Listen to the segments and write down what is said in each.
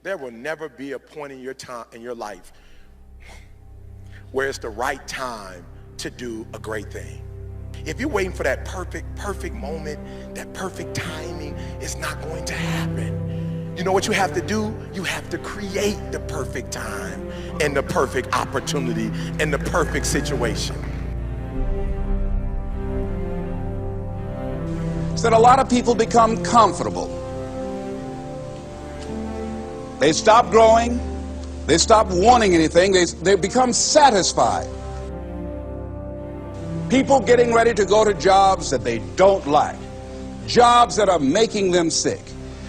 There will never be a point in your life where it's the right time to do a great thing. If you're waiting for that perfect moment, that perfect timing, it's not going to happen. You know what you have to do? You have to create the perfect time and the perfect opportunity and the perfect situation. So that a lot of people become comfortable. They stop growing. They stop wanting anything. They become satisfied. People getting ready to go to jobs that they don't like. Jobs that are making them sick.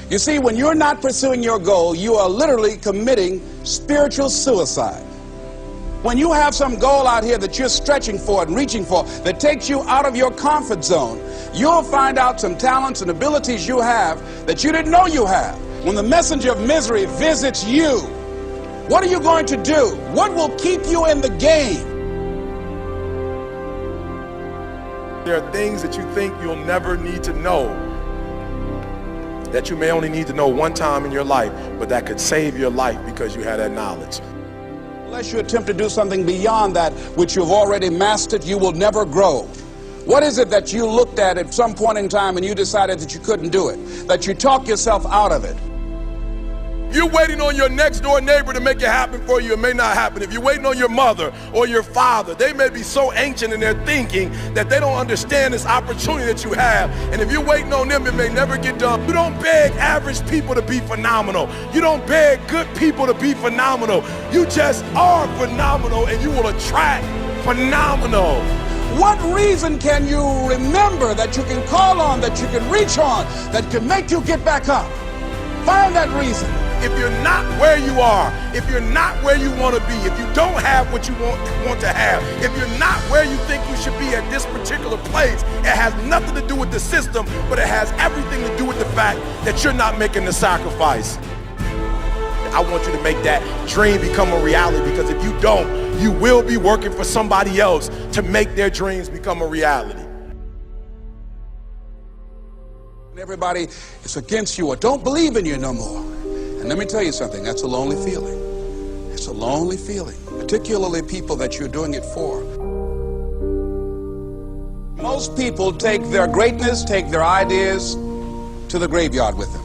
You see, when you're not pursuing your goal, you are literally committing spiritual suicide. When you have some goal out here that you're stretching for and reaching for that takes you out of your comfort zone, you'll find out some talents and abilities you have that you didn't know you have. When the messenger of misery visits you, what are you going to do? What will keep you in the game? There are things that you think you'll never need to know, that you may only need to know one time in your life, but that could save your life because you had that knowledge. Unless you attempt to do something beyond that which you've already mastered, you will never grow. What is it that you looked at some point in time and you decided that you couldn't do it, that you talked yourself out of it? If you're waiting on your next door neighbor to make it happen for you, it may not happen. If you're waiting on your mother or your father, they may be so ancient in their thinking that they don't understand this opportunity that you have. And if you're waiting on them, it may never get done. You don't beg average people to be phenomenal. You don't beg good people to be phenomenal. You just are phenomenal and you will attract phenomenal. What reason can you remember that you can call on, that you can reach on, that can make you get back up? Find that reason. If you're not where you are, if you're not where you want to be, if you don't have what you want to have, if you're not where you think you should be at this particular place, it has nothing to do with the system, but it has everything to do with the fact that you're not making the sacrifice. I want you to make that dream become a reality, because if you don't, you will be working for somebody else to make their dreams become a reality. Everybody is against you or don't believe in you no more. And let me tell you something, that's a lonely feeling. It's a lonely feeling, particularly people that you're doing it for. Most people take their greatness, take their ideas to the graveyard with them.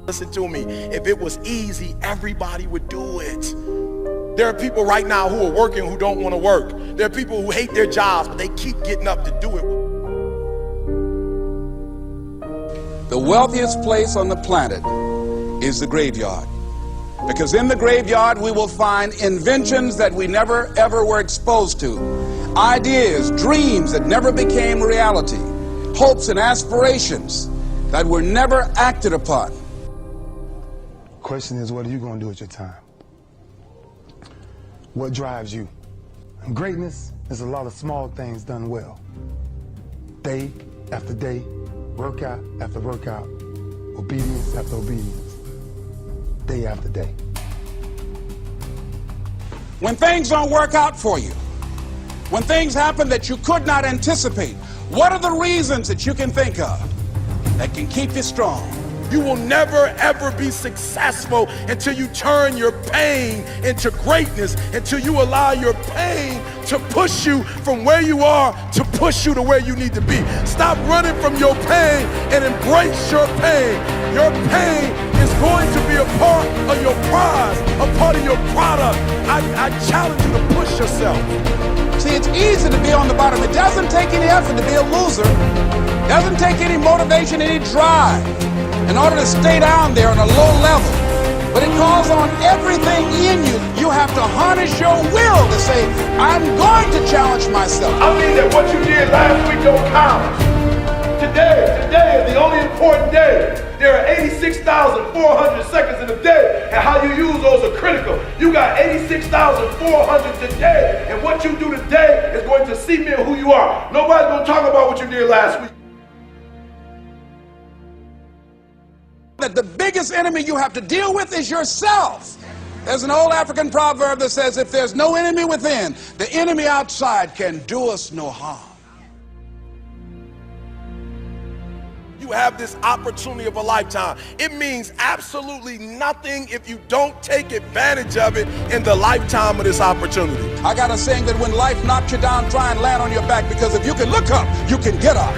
Listen to me, if it was easy, everybody would do it. There are people right now who are working who don't want to work. There are people who hate their jobs, but they keep getting up to do it. The wealthiest place on the planet is the graveyard. Because in the graveyard we will find inventions that we never ever were exposed to. Ideas, dreams that never became reality. Hopes and aspirations that were never acted upon. Question is, what are you going to do with your time? What drives you? And greatness is a lot of small things done well. Day after day, workout after workout, obedience after obedience, day after day. When things don't work out for you, when things happen that you could not anticipate, what are the reasons that you can think of that can keep you strong? You will never ever be successful until you turn your pain into greatness, until you allow your pain to push you from where you are to push you to where you need to be. Stop running from your pain and embrace your pain. Your pain is going to be a part of your prize, a part of your product. I challenge you to push yourself. See, it's easy to be on the bottom. It doesn't take any effort to be a loser. It doesn't take any motivation, any drive in order to stay down there on a low level. But it calls on everything in you. You have to harness your will to say, I'm going to challenge myself. I mean that what you did last week don't count. Today is the only important day. There are 86,400 seconds in a day, and how you use those are critical. You got 86,400 today, and what you do today is going to cement who you are. Nobody's going to talk about what you did last week. That the biggest enemy you have to deal with is yourself. There's an old African proverb that says, if there's no enemy within, the enemy outside can do us no harm. you have this opportunity of a lifetime. It means absolutely nothing if you don't take advantage of it in the lifetime of this opportunity. I got a saying that when life knocks you down, try and land on your back, because if you can look up, you can get up.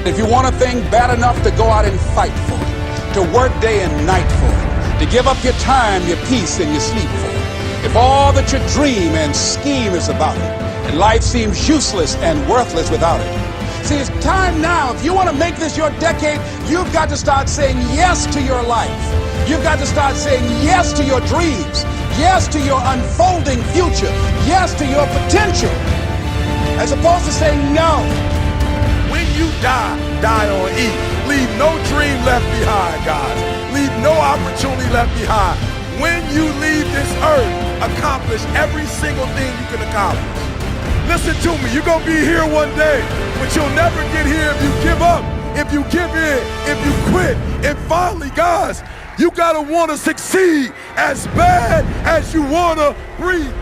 If you want a thing bad enough to go out and fight for it, to work day and night for it, to give up your time, your peace, and your sleep for it, if all that you dream and scheme is about it, and life seems useless and worthless without it. See, it's time now. If you want to make this your decade, you've got to start saying yes to your life. You've got to start saying yes to your dreams, yes to your unfolding future, yes to your potential, as opposed to saying no. When you die, die on E. Leave no dream left behind, guys. Leave no opportunity left behind. When you leave this earth, accomplish every single thing you can accomplish. Listen to me, you're going to be here one day, but you'll never get here if you give up, if you give in, if you quit. And finally, guys, you got to want to succeed as bad as you want to breathe.